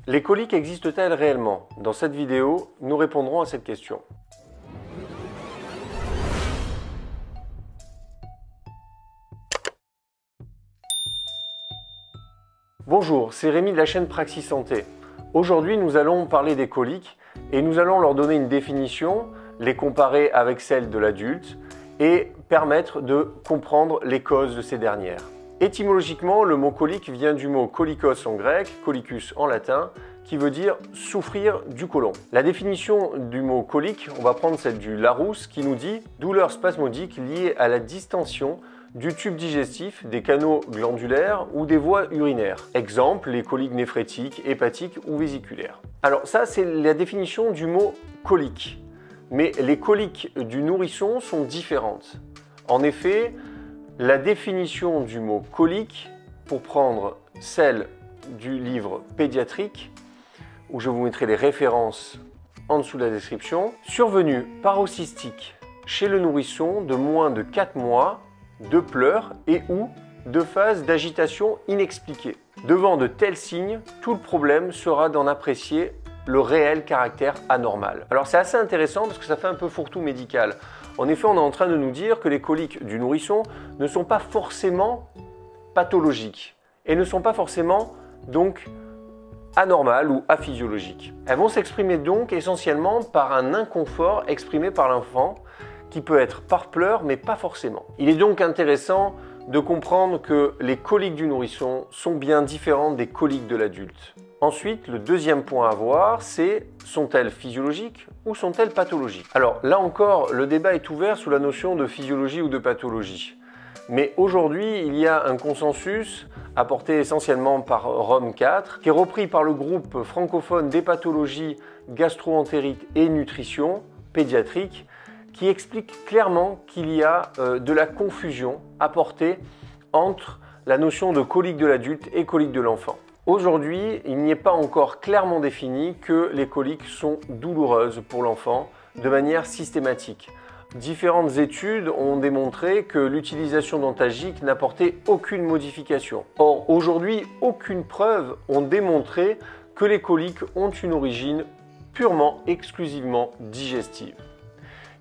Les coliques existent-elles réellement? Dans cette vidéo, nous répondrons à cette question. Bonjour, c'est Rémi de la chaîne Praxis Santé. Aujourd'hui, nous allons parler des coliques et nous allons leur donner une définition, les comparer avec celle de l'adulte et permettre de comprendre les causes de ces dernières. Étymologiquement, le mot colique vient du mot kolikos en grec, kolikos en latin, qui veut dire souffrir du côlon. La définition du mot colique, on va prendre celle du Larousse qui nous dit douleur spasmodique liée à la distension du tube digestif, des canaux glandulaires ou des voies urinaires. Exemple, les coliques néphrétiques, hépatiques ou vésiculaires. Alors ça, c'est la définition du mot colique. Mais les coliques du nourrisson sont différentes. En effet, la définition du mot colique, pour prendre celle du livre pédiatrique, où je vous mettrai les références en dessous de la description, survenue paroxystique chez le nourrisson de moins de 4 mois, de pleurs et ou de phases d'agitation inexpliquées. Devant de tels signes, tout le problème sera d'en apprécier le réel caractère anormal. Alors c'est assez intéressant parce que ça fait un peu fourre-tout médical. En effet, on est en train de nous dire que les coliques du nourrisson ne sont pas forcément pathologiques et ne sont pas forcément donc anormales ou aphysiologiques. Elles vont s'exprimer donc essentiellement par un inconfort exprimé par l'enfant qui peut être par pleurs mais pas forcément. Il est donc intéressant de comprendre que les coliques du nourrisson sont bien différentes des coliques de l'adulte. Ensuite, le deuxième point à voir, c'est sont-elles physiologiques ou sont-elles pathologiques? Alors là encore, le débat est ouvert sous la notion de physiologie ou de pathologie. Mais aujourd'hui, il y a un consensus apporté essentiellement par Rome 4, qui est repris par le groupe francophone d'hépatologie gastro-entérite et nutrition pédiatrique, qui explique clairement qu'il y a de la confusion apportée entre la notion de colique de l'adulte et colique de l'enfant. Aujourd'hui, il n'est pas encore clairement défini que les coliques sont douloureuses pour l'enfant de manière systématique. Différentes études ont démontré que l'utilisation d'antalgiques n'apportait aucune modification. Or, aujourd'hui, aucune preuve ont démontré que les coliques ont une origine purement, exclusivement digestive.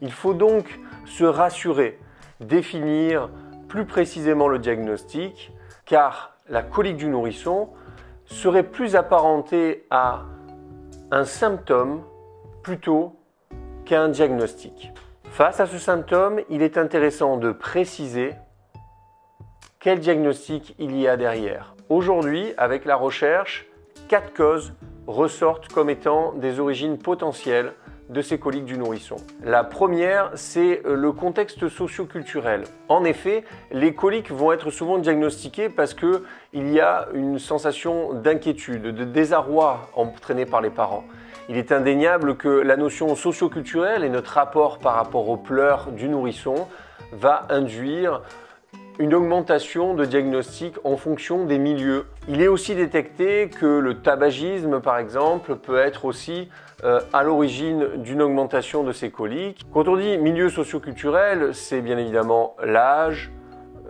Il faut donc se rassurer, définir plus précisément le diagnostic, car la colique du nourrisson serait plus apparentée à un symptôme plutôt qu'à un diagnostic. Face à ce symptôme, il est intéressant de préciser quel diagnostic il y a derrière. Aujourd'hui, avec la recherche, 4 causes ressortent comme étant des origines potentielles de ces coliques du nourrisson. La première, c'est le contexte socio-culturel. En effet, les coliques vont être souvent diagnostiquées parce qu'il y a une sensation d'inquiétude, de désarroi entraînée par les parents. Il est indéniable que la notion socio-culturelle et notre rapport par rapport aux pleurs du nourrisson va induire une augmentation de diagnostic en fonction des milieux. Il est aussi détecté que le tabagisme, par exemple, peut être aussi à l'origine d'une augmentation de ces coliques. Quand on dit milieu socio-culturel, c'est bien évidemment l'âge,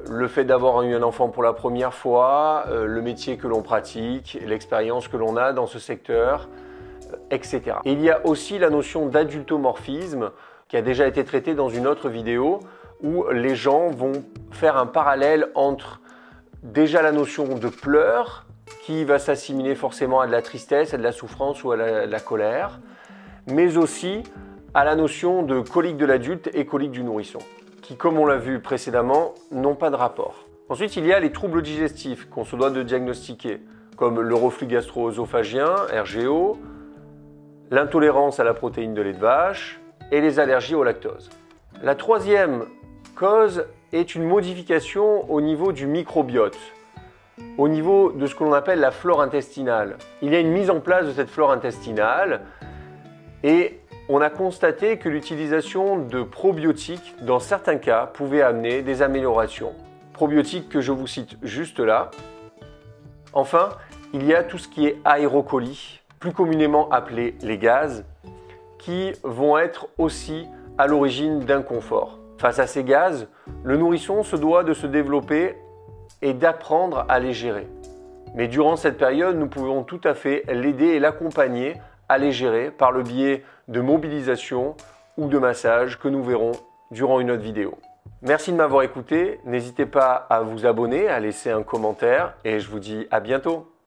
le fait d'avoir eu un enfant pour la première fois, le métier que l'on pratique, l'expérience que l'on a dans ce secteur, etc. Et il y a aussi la notion d'adultomorphisme qui a déjà été traitée dans une autre vidéo où les gens vont faire un parallèle entre déjà la notion de pleurs qui va s'assimiler forcément à de la tristesse, à de la souffrance ou à la colère, mais aussi à la notion de colique de l'adulte et colique du nourrisson, qui, comme on l'a vu précédemment, n'ont pas de rapport. Ensuite, il y a les troubles digestifs qu'on se doit de diagnostiquer, comme le reflux gastro-œsophagien, RGO, l'intolérance à la protéine de lait de vache et les allergies au lactose. La troisième cause est une modification au niveau du microbiote, au niveau de ce que l'on appelle la flore intestinale. Il y a une mise en place de cette flore intestinale et on a constaté que l'utilisation de probiotiques, dans certains cas, pouvait amener des améliorations. Probiotiques que je vous cite juste là. Enfin, il y a tout ce qui est aérocolie, plus communément appelé les gaz, qui vont être aussi à l'origine d'inconfort. Face à ces gaz, le nourrisson se doit de se développer et d'apprendre à les gérer. Mais durant cette période, nous pouvons tout à fait l'aider et l'accompagner à les gérer par le biais de mobilisation ou de massage que nous verrons durant une autre vidéo. Merci de m'avoir écouté, n'hésitez pas à vous abonner, à laisser un commentaire et je vous dis à bientôt.